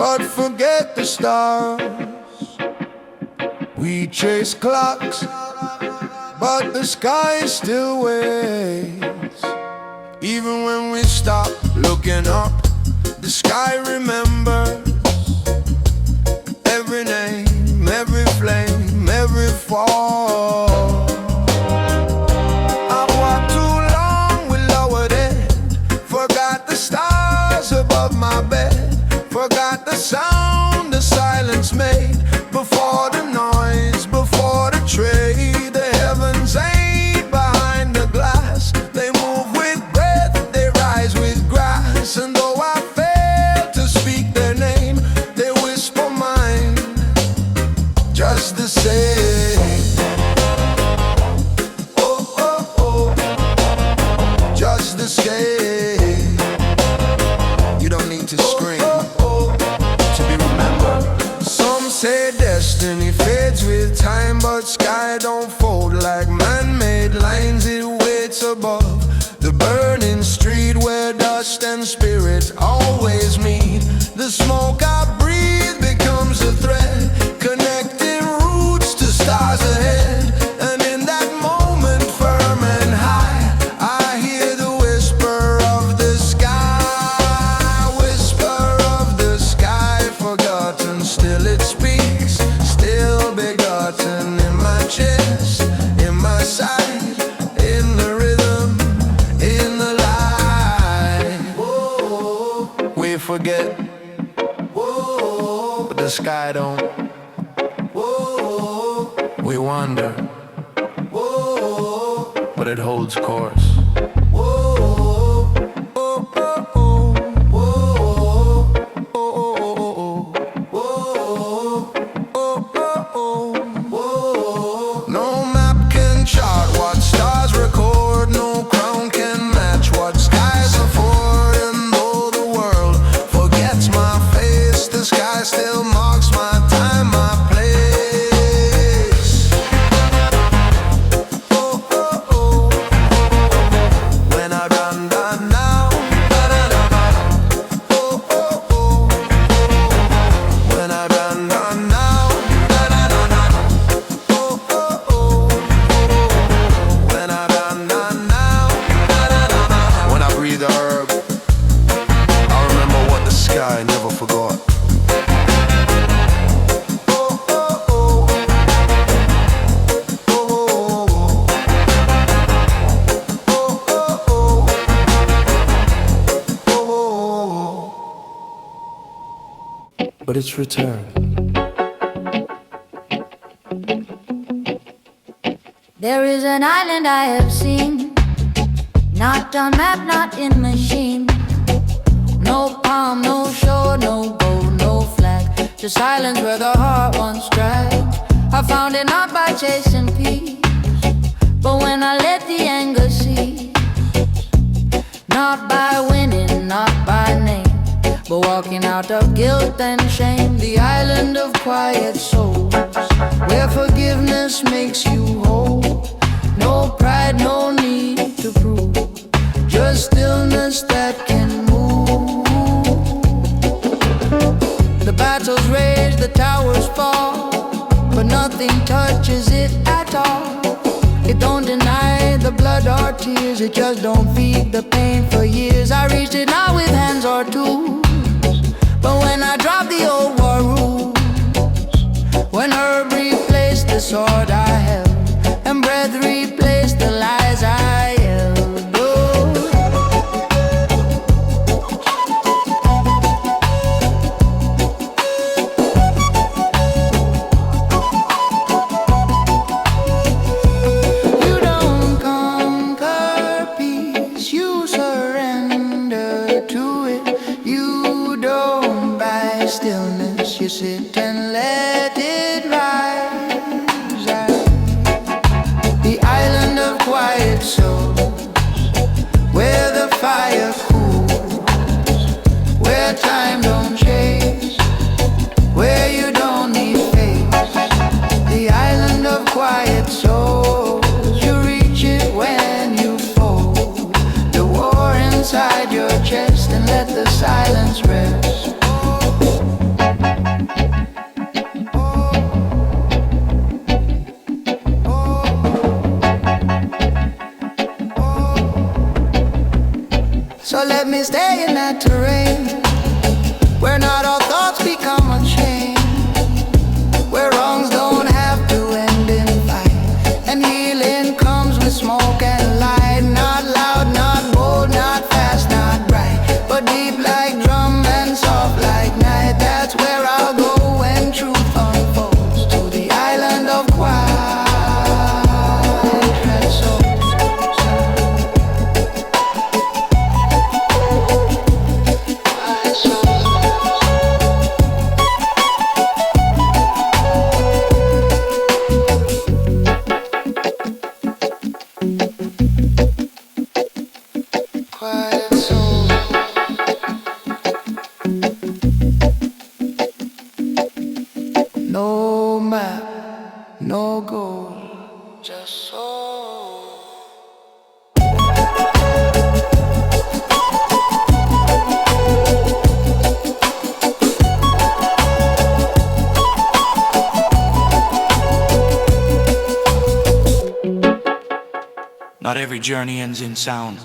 but forget the stars. We chase clocks, but the sky still waits. Even when we stop looking up, the sky remembers every name, every flame, every fall. I've walked too long with lowered head, forgot the stars above my bed, forgot the sound the silence made, before the noise, before the trade. The heavens ain't behind the glass, they move with breath, they rise with grass. And though I fail to speak their name, they whisper mine just the same. Oh, oh, oh, just the same. You don't need to scream to be remembered. Some say destiny fades with time, but sky don't fold like man-made lines. It waits above the burning street where dust and spirit always meet. The smoke I breathe becomes a thread, connecting roots to stars ahead. And in that moment, firm and high, I hear the whisper of the sky, whisper of the sky, forgotten, still it speaks, still begotten in my chest, in my side, in the rhythm, in the light. Whoa, we forget, whoa, but the sky don't. Whoa, we wander, whoa, but it holds course. Whoa, oh, oh, oh, whoa, oh, oh, oh, whoa, whoa. No map can chart what stars record, no crown can match what skies afford. And though the world forgets my face, the sky still marks my time, my place. Oh, oh, oh, when I done now, da-da-da-da. Oh, oh, oh, when I done now, da-da-da-da. Oh, oh, oh, when I done now, da-da-da-da. When I breathe the herb, I remember what the sky never forgot. Oh, oh, oh, oh, oh, oh, oh, oh. But it's return. There is an island I have seen, not on map, not in machine. No palm, no shore, no boat, no flag, just islands where the heart once dragged. I found it not by chasing peace, but when I let the anger see. Not by winning, not by name, but walking out of guilt and shame. The island of quiet souls, where forgiveness makes you whole. No pride, no need to prove, just stillness that can move. The battles rage, the towers fall, but nothing touches it at all. It don't deny the blood or tears, it just don't feed the pain for years. I reached it not with hands or tools, but when I dropped the old war rules, when herb replaced the sword I held, and breath replaced the lies I held. You don't conquer peace, you surrender to it. You don't buy stillness, you sit and let it rise. The island of quiet souls, where the fire cools, where time don't chase, where you don't need face. The island of quiet souls, you reach it when you fold the war inside your chest and let the silence rest. So let me stay in that terrain, where not all thoughts become a chain, where wrongs don't have to end in fight, and healing comes with smoke and light. Not loud, not bold, not fast, not bright, but deep like drum and soft like night. That's where I'll go when truth unfolds, to the island of quiet souls. Quiet soul. No map, no goal, just soul. Not every journey ends in sound.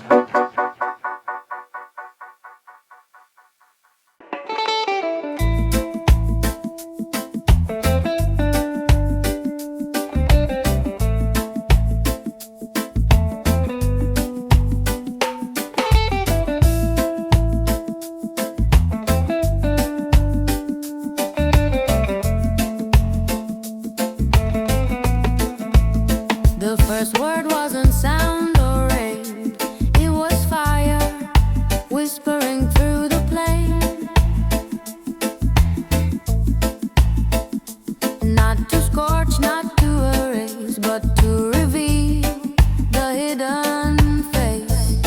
The first word wasn't sound or rain, it was fire whispering through the plain. Not to scorch, not to erase, but to reveal the hidden face.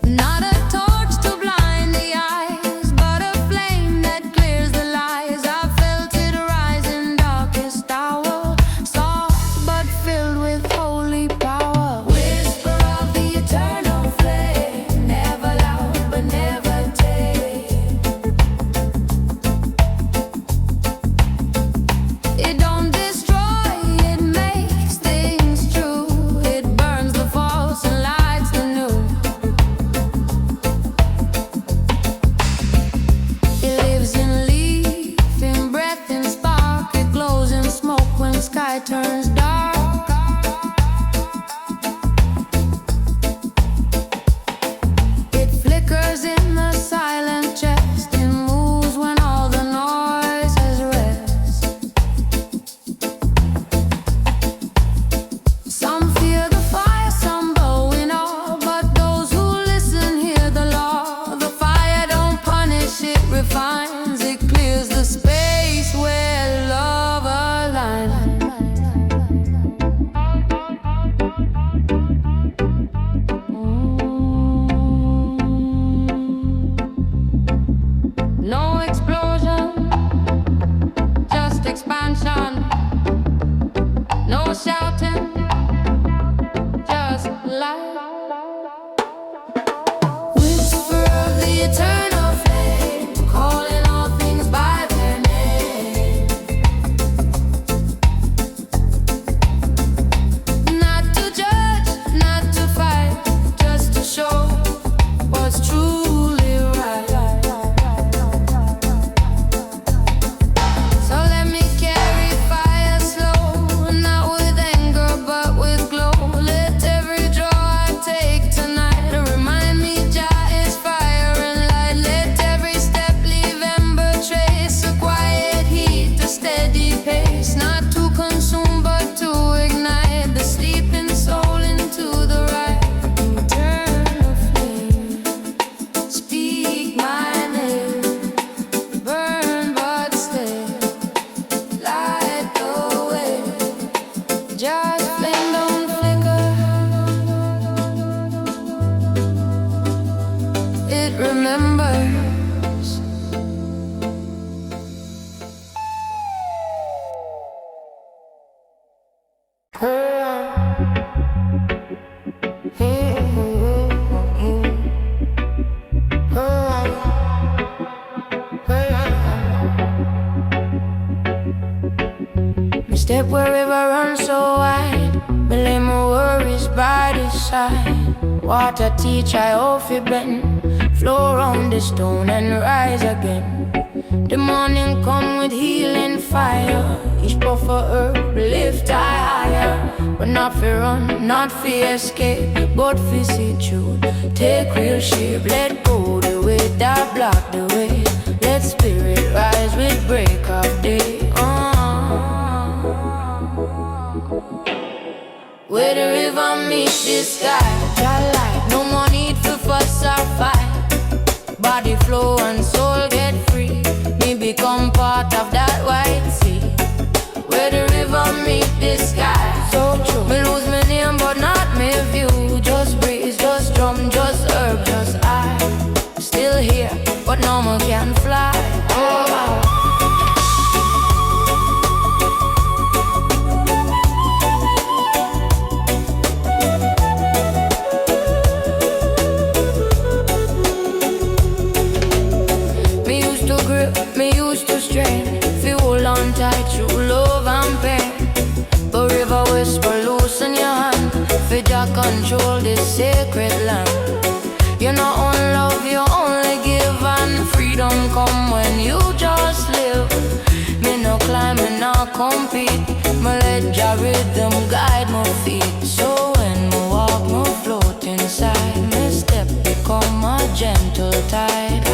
Not a torch to blind the eyes, but a flame that clears the lies. I felt it rise in darkest hour, soft but filled with holy power. Whisper of the eternal flame, never loud but never tame. It don't destroy, it makes things true. It burns the false and lights the new. It lives in leaf, in breath, in spark. It glows in smoke when sky turns dark. It flickers in the silent chest. It moves when all the noise has rest. Some fear the fire, some bow in awe, but those who listen hear the law. The fire don't punish, it refines. It clears the space where love aligns. No explosion, just expansion. No shouting, just light. Whisper of the eternal flame, calling all things by their name. Not to judge, not to fight, just to show what's truly right. So let me carry fire slow, not with anger but with glow. Let every draw I take tonight remind me Jah is fire and light. Let every step leave ember trace, a quiet heat, a steady pace. Not to consume but to ignite the sleeping soul into the right. Eternal flame, speak my name, burn but stay, light the way. Just flame don't flicker, it remembers. We step where river runs so wide, but lay my worries by the shine. Water teach I off it bend. Flow round the stone and rise again. The morning come with healing fire. Each puff of herb lift I higher. But not for run, not for escape, but for see truth. Take real shape, let go the weight that block the way. Let spirit rise with break of day. Where the river meets the sky, that light, no more need for fuss or fight. Body flow and soul get free. Me become part of that white sea. Where the river meet the sky, so true. Me lose my name but not my view. Just breeze, just drum, just herb, just I. Still here, but no more can fly. Oh, wow. Me used to strain, feel hold on tight through love and pain. But river whisper, loosen your hand. Fit your control this sacred land. You not own love, you only give. And freedom come when you just live. Me no climb, me no compete. Me let your rhythm guide my feet. So when me walk, me float inside. Me step become a gentle tide.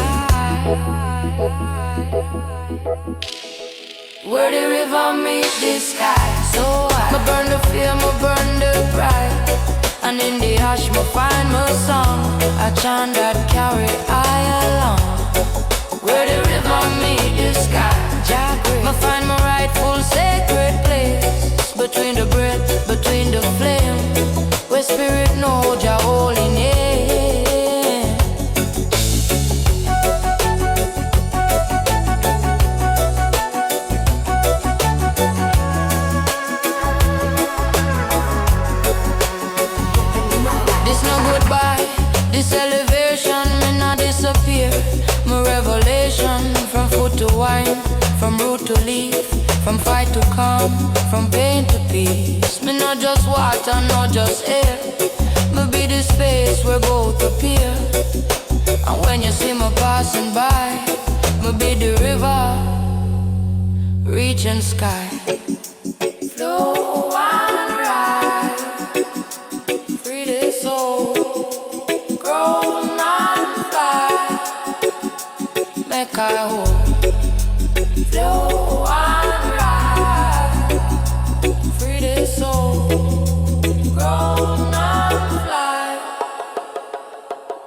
Where the river meet the sky, so I burn the fear, me burn the pride. And in the ash, me find my song, a chant that carry I along. Where the river meet the sky, me find my rightful sacred place. Between the breath, between the flame, where spirit knows your holy name. This elevation may not disappear. My revelation from food to wine, from root to leaf, from fight to calm, from pain to peace. Me not just water, not just air. Me be the space where both appear. And when you see me passing by, me be the river, reaching sky. Flow and rise, free the soul. Make I hold, flow and rise, free the soul, grow and fly.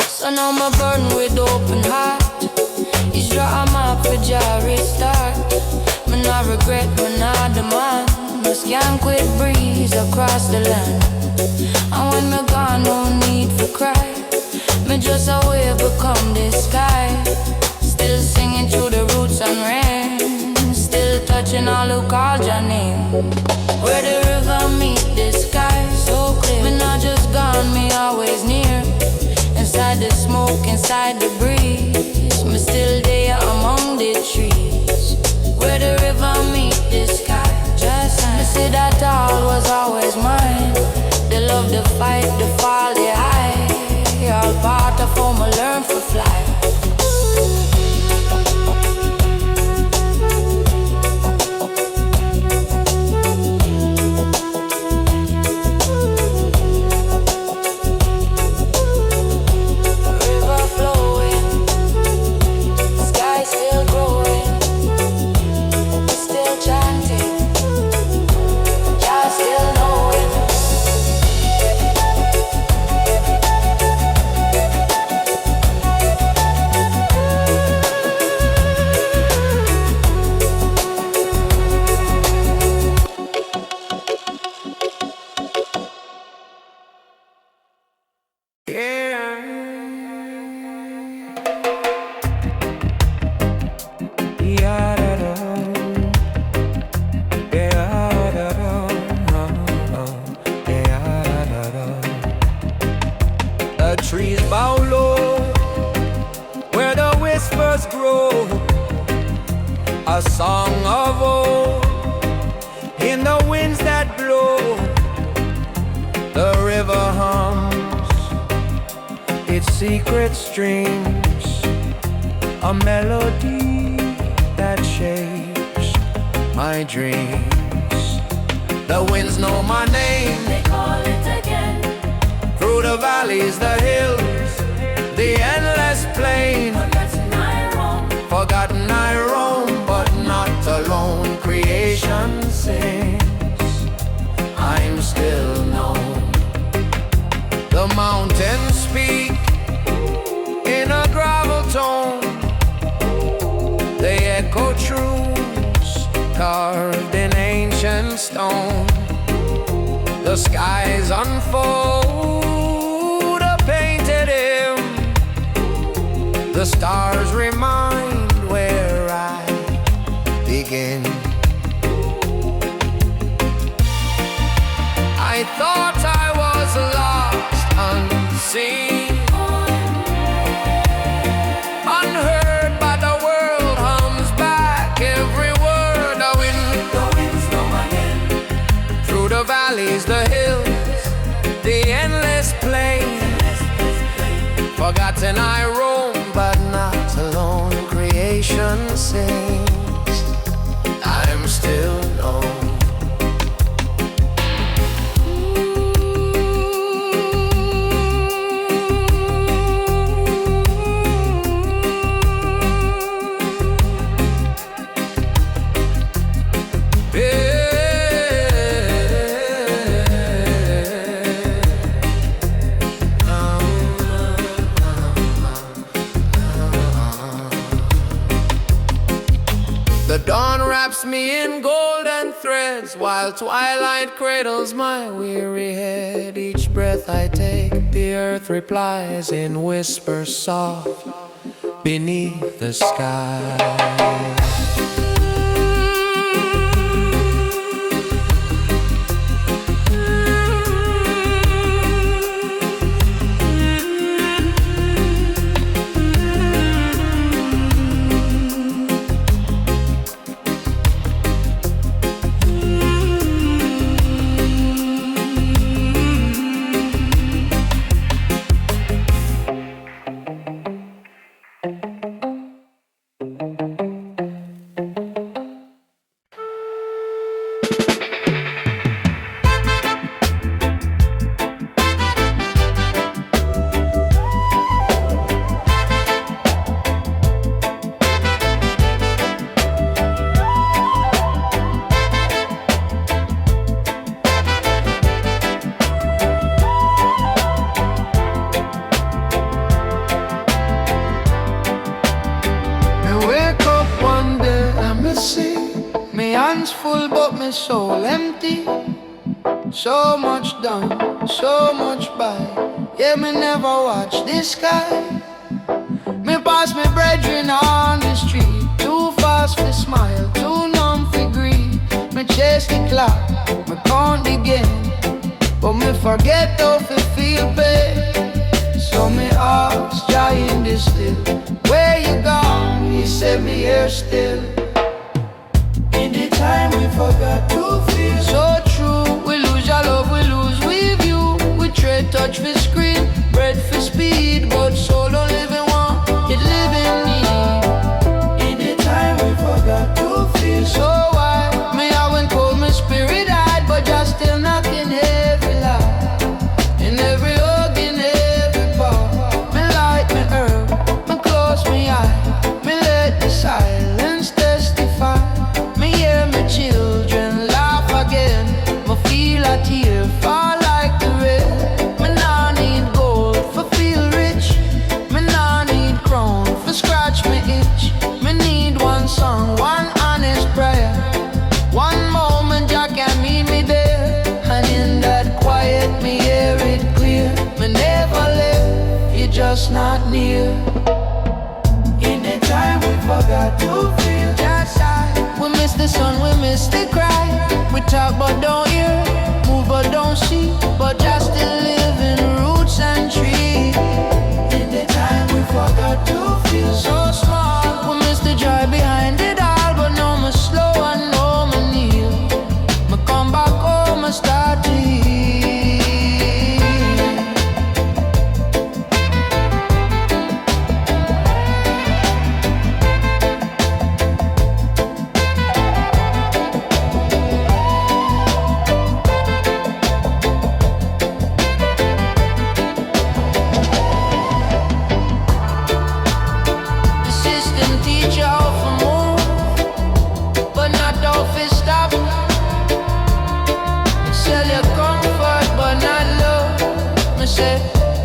So now my burn with open heart. It's draw a map for your restart. Me not regret, me not demand. Me scan quick breeze across the land. And when me gone, no need for cry. Me just a wave become the sky. Still singing through the roots and rain. Still touching all who called your name. Where the river meet the sky, so clear. Me not just gone, me always near. Inside the smoke, inside the breeze. Me still there among the trees. Where the river meet the sky, just me say that all was always mine. The love, the fight, the fall, the high. All part of how me learn to fly. River flowing, sky still growing, still chanting, just still knowing. Trees bow low, where the whispers grow, a song of old, in the winds that blow, the river hum. its secret strings, a melody that shapes my dreams. The winds know my name, They call it again. through the valleys, the hills, the endless plain. Forgotten I roam. Forgotten I roam, but not alone. Creation sings, I'm still known. The mountains speak in a gravel tone. They echo truths carved in ancient stone. The skies unfold a painted hymn. The stars remind where I begin. I thought I was lost, unseen, unheard, but the world hums back every word. The winds know my name, through the valleys, the hills, the endless plain. Forgotten I roam, but not alone. Creation sings, I'm still known. The dawn wraps me in golden threads, while twilight cradles my weary head. Each breath I take, the earth replies in whispers soft beneath the sky. Full but my soul empty. So much done, so much by. Yeah, me never watch the sky. Me pass me brethren on the street. Too fast for smile, too numb for greed. Me chase the clock, me count the game, but me forget how to feel pain. So me ask Jah in the still, where you gone? He said me here still. In the time we forgot to feel so true. We lose our love, we lose with you. We trade touch for screen, bread for speed, but soul don't live in one, it live in need. In the time we forgot to feel so why me I went cold, my spirit died, but just still knocking every lie, in every hug, in every part. Me light, me herb, me close me eye, me let the silence testify. Children laugh again, me feel a tear fall like the rain. Me nah need gold for feel rich, me nah need crown for scratch me itch. Me need one song, one honest prayer, one moment Jah can meet me there. And in that quiet me hear it clear. Me never left, you just not near. In the time we forgot to feel just side. We miss the sun, we miss the cry. We talk but don't hear, move but don't see, but just still live in roots and trees. In the time we forgot to feel so small. We miss the joy behind it all, but no more slow and no more kneel. Me come back home and start to heal.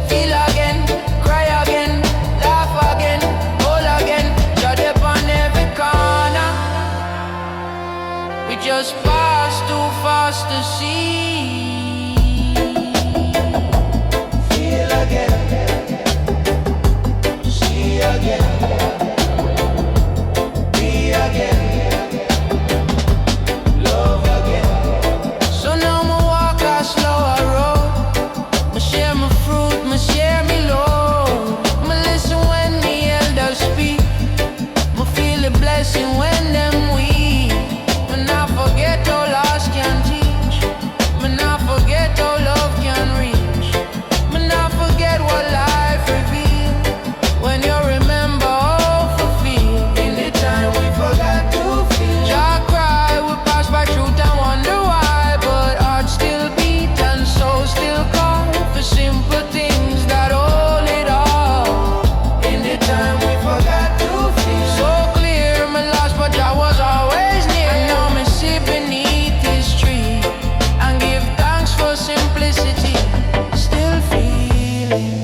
feel again, cry again, laugh again, hold again. You're there on every corner. We just pass too fast to see. Feel again, see again, be again. When them weak, when I forget all loss can teach, when I forget all love can reach, when I forget what life reveals, when you remember all fulfilled. In the time we forgot to feel, Jah cry, we pass by truth and wonder why, but heart still beat and soul still call for simple things that hold it all. In the time we forgot to feel, so but I was always near. And now me sit beneath this tree and give thanks for simplicity. Still feeling,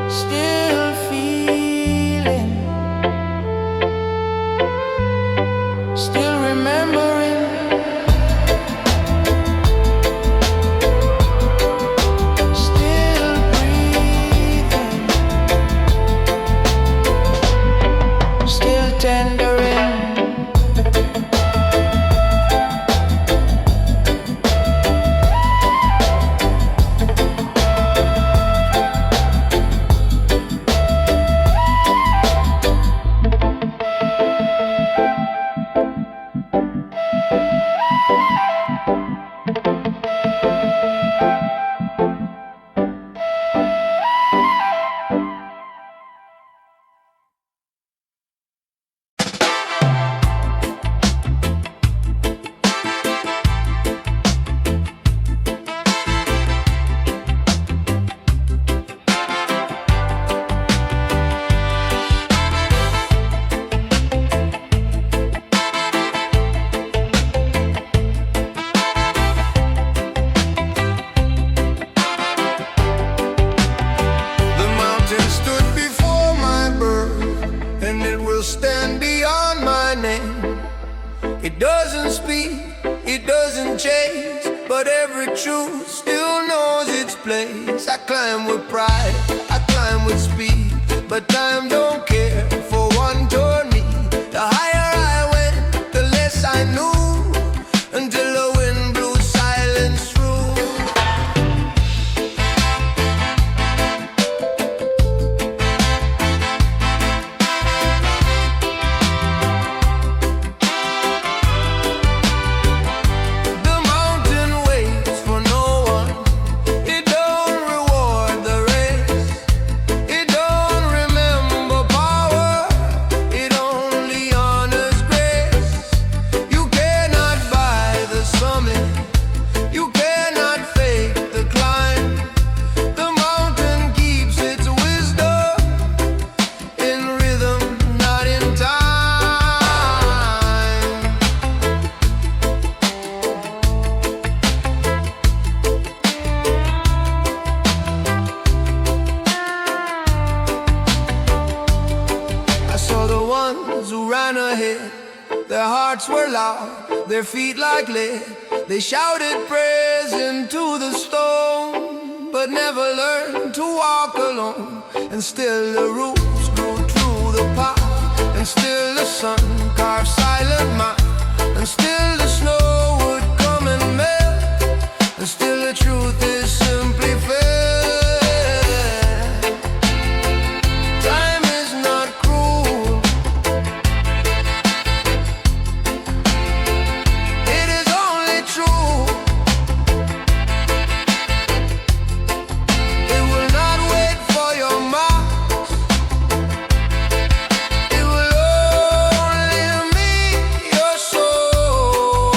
still feeling, still remembering. Still breathing, still tendering. Stand beyond my name. It doesn't speak, it doesn't chase, but every truth still knows its place. I climb with pride, I climb with speed, but time don't care for one journey. The higher I went, the less I knew, until the wind blew silence through. Their hearts were loud, their feet like lead. They shouted praise into the storm, but never learned to walk alone. And still the roots grew through the pot, and still the sun carved silent mouth, and still the snow would come and melt, and still the truth is simply fair. Time is not cruel, it is only true. It will not wait for your marks, it will only meet your soul.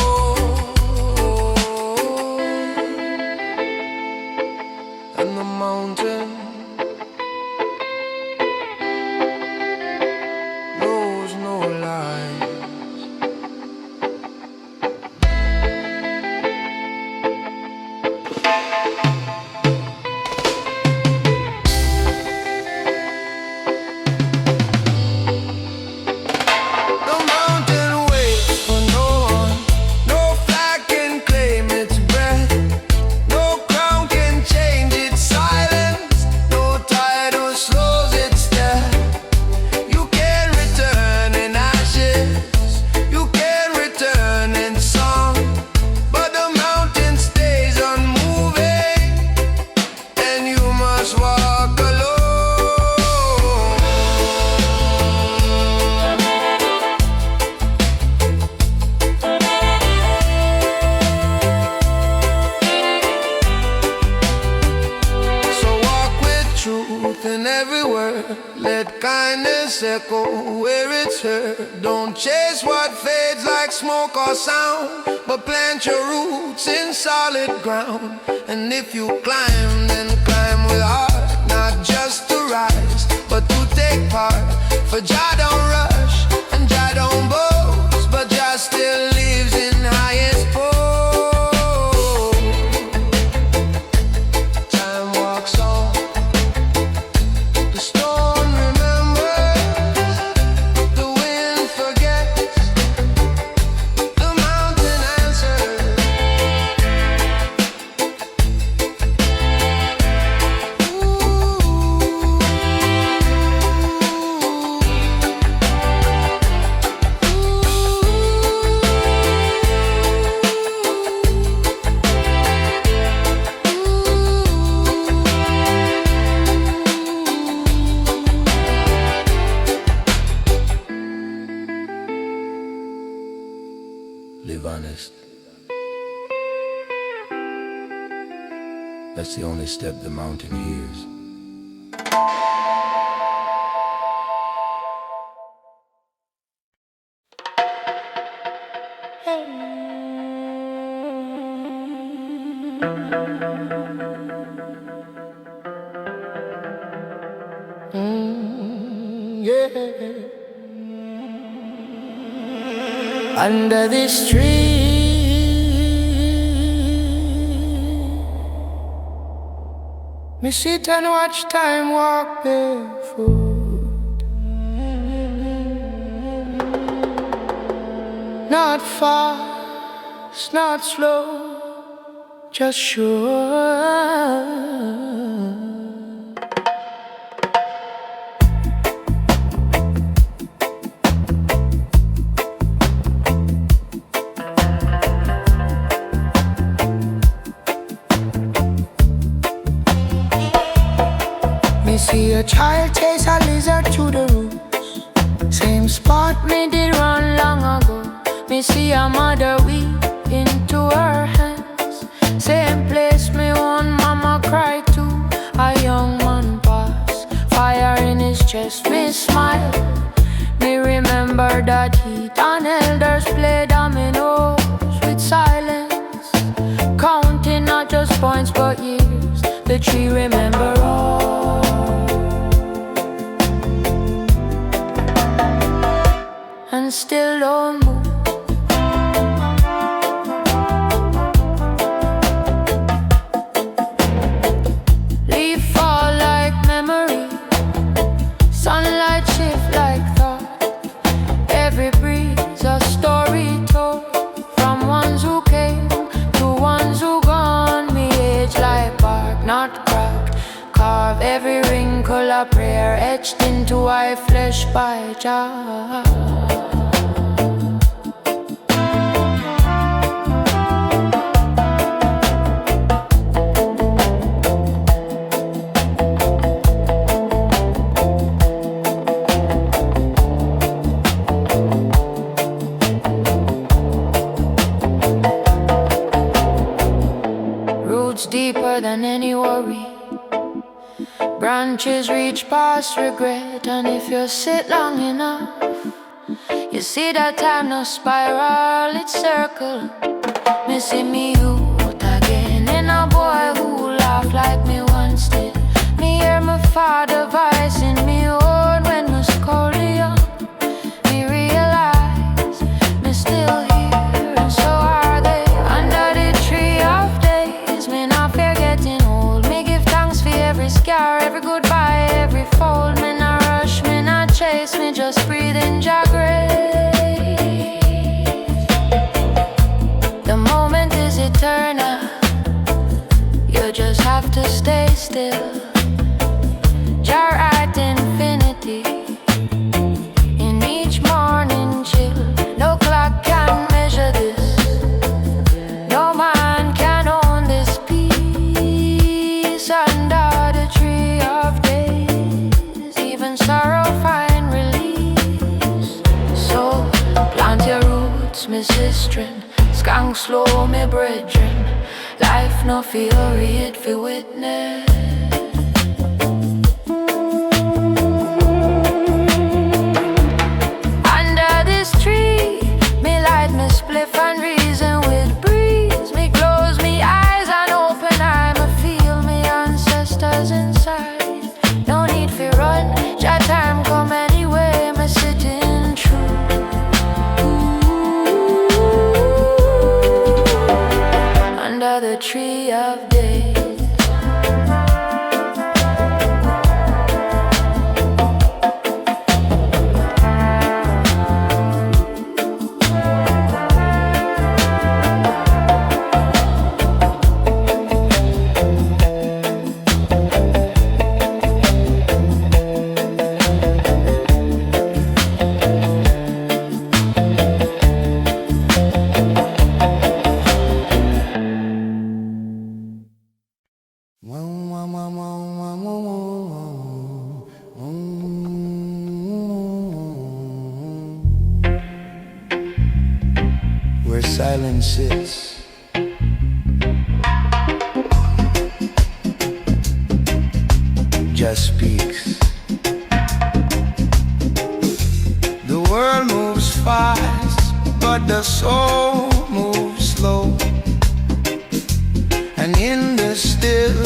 word. Let kindness echo where it's heard. Don't chase what fades like smoke or sound, but plant your roots in solid ground. And if you climb, then climb with heart, not just to rise, but to take part. For Jah don't rush and Jah don't boast, but Jah still lives in highest pole. Time walks on, the storm remembers, the wind forgets, the mountain answers. Live honest. That's the only step the mountain hears. Under this tree, me sit and watch time walk barefoot. Not fast, not slow, just sure. Me see a child chase a lizard through the roots. Same spot me did run long ago. Me see a mother weep into her hands. Same place me one mama cry to. A young man pass, fire in his chest. Me smile, me remember that heat and elders play dominoes with silence, counting not just points but years. The tree remember all. And still don't move. Leaf fall like memory, sunlight shift like thought. Every breeze a story told, from ones who came to ones who gone. Me age like bark, not cracked. Carve every wrinkle a prayer etched into my flesh by Jah. Deeper than any worry, branches reach past regret. And if you sit long enough, you see that time no spiral, it's circle. Me see me youth again, in a boy who laughed like me once did. Me hear my father voice in me own when me scold young. Me realize me still here, and so are they. Under the tree of days, me not fear getting old. Me give thanks for every scar, every goodbye, every fold. Me not rush, me not chase, me just breathe in Jah grace. The moment is eternal, you just have to stay still. Jar at infinity, in each morning chill. No clock can measure this, no man can own this peace. Under the tree of days, even sorrow find release. So plant your roots, me sistren, skunk slow, me brethren. Life no fury, it fi witness. of days. Where silence sits, just speaks. The world moves fast, but the soul moves slow. And in the still,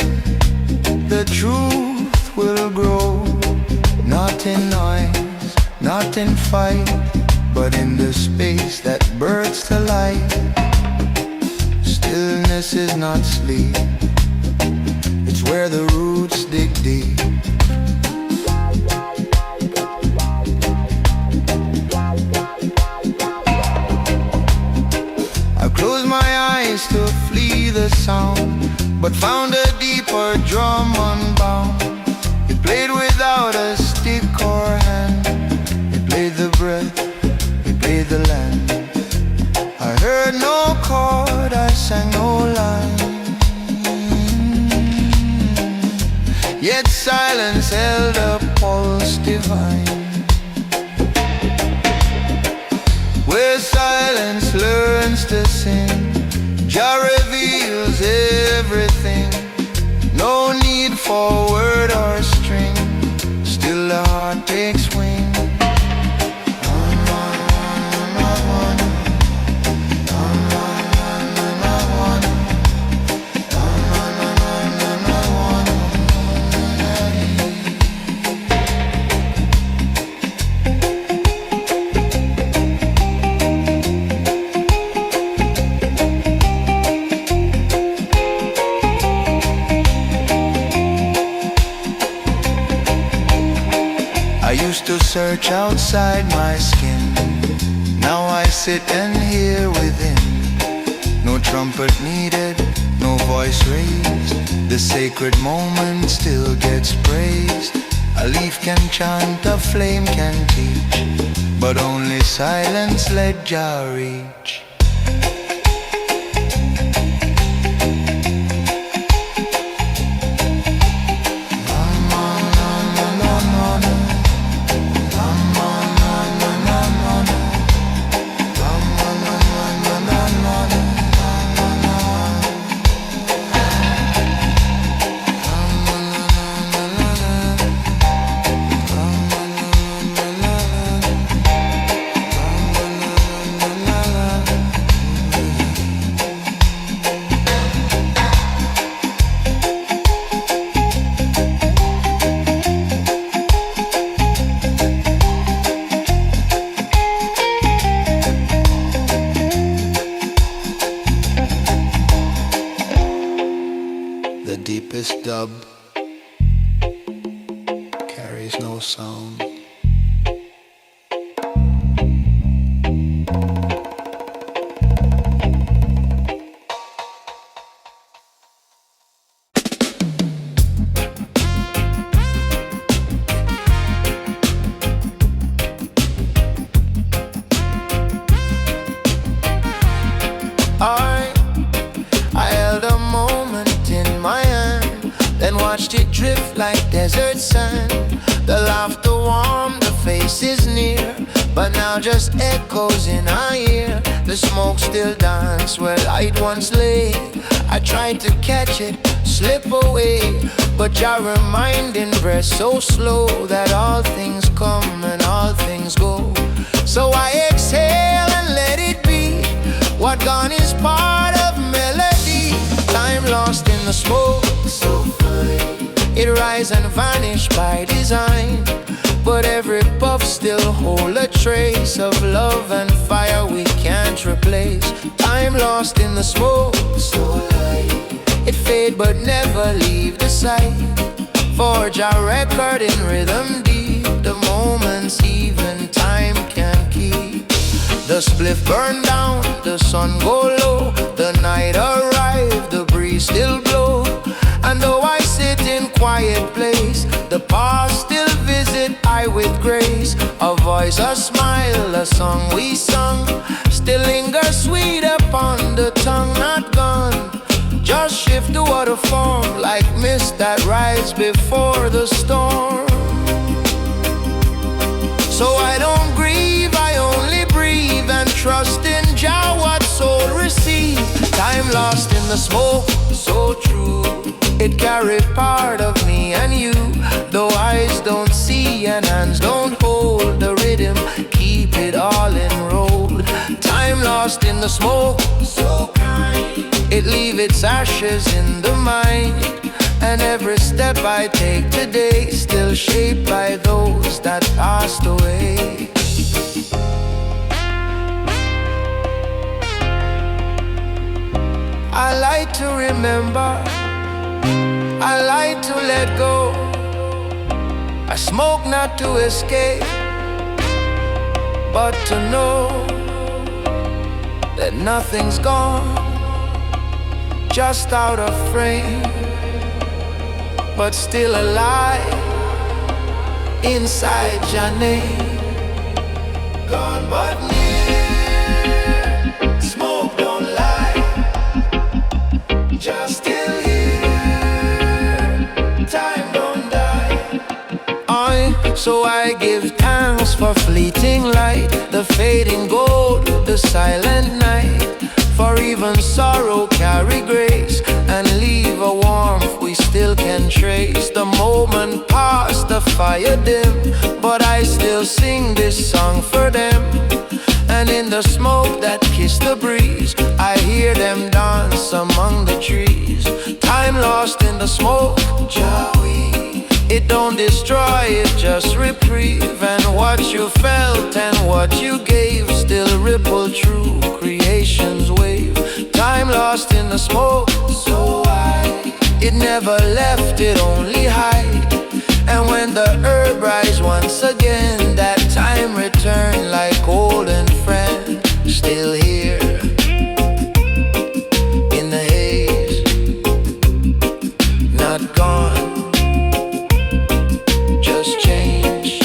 the truth will grow. Not in noise, not in fight, but in the space that births to life. Stillness is not sleep, it's where the roots dig deep. I closed my eyes to flee the sound, but found a deeper drum unbound. It played without a stick or hand. It played the breath, it played the land. I heard no chord, I sang no line. Yet silence held a pulse divine. Where silence learns to sing, Jah reveals everything. No need for word or string, still the heart takes wing. I used to search outside my skin, now I sit and hear within. No trumpet needed, no voice raised, the sacred moment still gets praised. A leaf can chant, a flame can teach, but only silence let Jah reach. The deepest dub carries no sound. I held a moment in my hand, then watched it drift like desert sand. The laughter warm, the face is near, but now just echoes in our ear. The smoke still dance where light once lay. I tried to catch it, slip away, but Jah reminding breath so slow that all things come and all things go. So I exhale and let it be. What gone is part of melody. Time lost in the smoke, so fine. It rise and vanish by design, but every puff still hold a trace of love and fire we can't replace. Time lost in the smoke, so light. It fade but never leave the sight. Forge our record in rhythm deep. The moments even time can keep. The spliff burn down, the sun go low. The night arrive, the breeze still blow. And though I sit in quiet place, the past still visit I with grace. A voice, a smile, a song we sung still lingers sweet upon the tongue. Not gone, just shift to other form, like mist that rides before the storm. So I don't grieve, I only breathe and trust in Jah, what soul receive. Time lost in the smoke, so true. It carried part of me and you. Though eyes don't see and hands don't hold the rhythm, keep it all enrolled. Time lost in the smoke, so kind. It leave its ashes in the mind. And every step I take today still shaped by those that passed away. I like to remember, I like to let go. I smoke not to escape, but to know that nothing's gone, just out of frame, but still alive inside your name. Gone but near, smoke don't lie, just still here, time don't die. So I give thanks for fleeting light, the fading gold, the silent night. For even sorrow carry grace and leave a warmth we still can trace. The moment passed, the fire dim, but I still sing this song for them. And in the smoke that kiss the breeze, I hear them dance among the trees. Time lost in the smoke, Jawi. It don't destroy, it just reprieve. And what you felt and what you gave still ripple through creation's wave. Time lost in the smoke, so wide. It never left, it only hide. And when the herb rise once again, that time return like old and friend. Still here in the haze, not gone, just changed.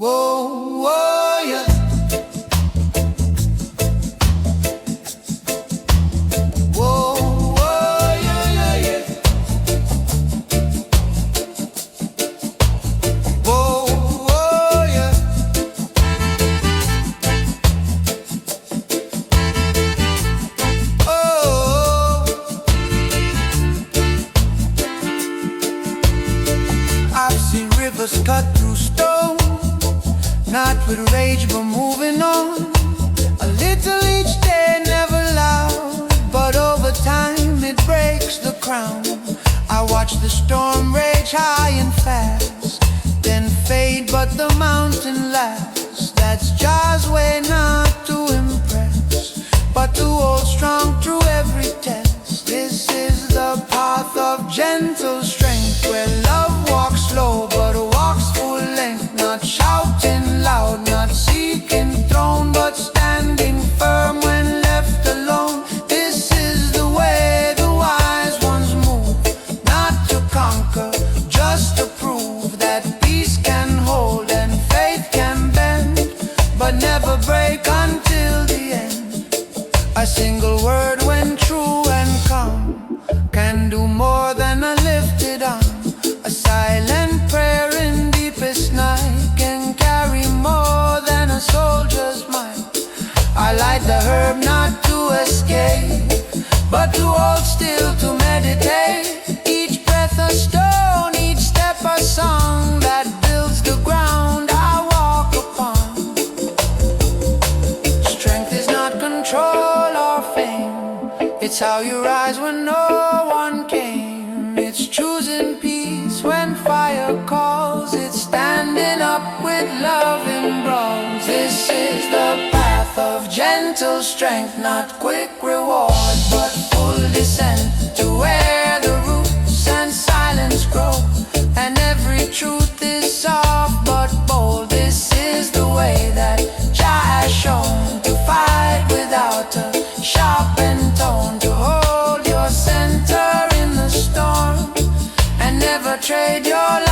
Whoa, whoa, yeah. Whoa, whoa, yeah, yeah, yeah. Whoa, whoa, yeah. Oh, I've seen rivers cut through stone, not with rage but moving on. A little each day, never loud, but over time it breaks the crown. I watch the storm rage high and fast, then fade but the mountain lasts. That's Jah's way, not to impress, but to hold strong through every test. This is the path of gentle strength, where love walks slow but walks full length. Not shouting loud, not seeking throne, but standing firm when left alone. This is the way the wise ones move, not to conquer, just to prove that peace can hold and faith can bend, but never break until the end. A single word when true and calm can do more than a lifted arm. A silent prayer in deepest night can carry more than a soldier's might. I light the herb not to escape, but to hold still, to meditate. Each breath a stone, each step a song that builds the ground I walk upon. Strength is not control or fame, it's how you rise when no one gentle strength, not quick reward, but full descent to where the roots and silence grow. And every truth is soft but bold. This is the way that Jah has shown, to fight without a sharpened tone, to hold your center in the storm and never trade your life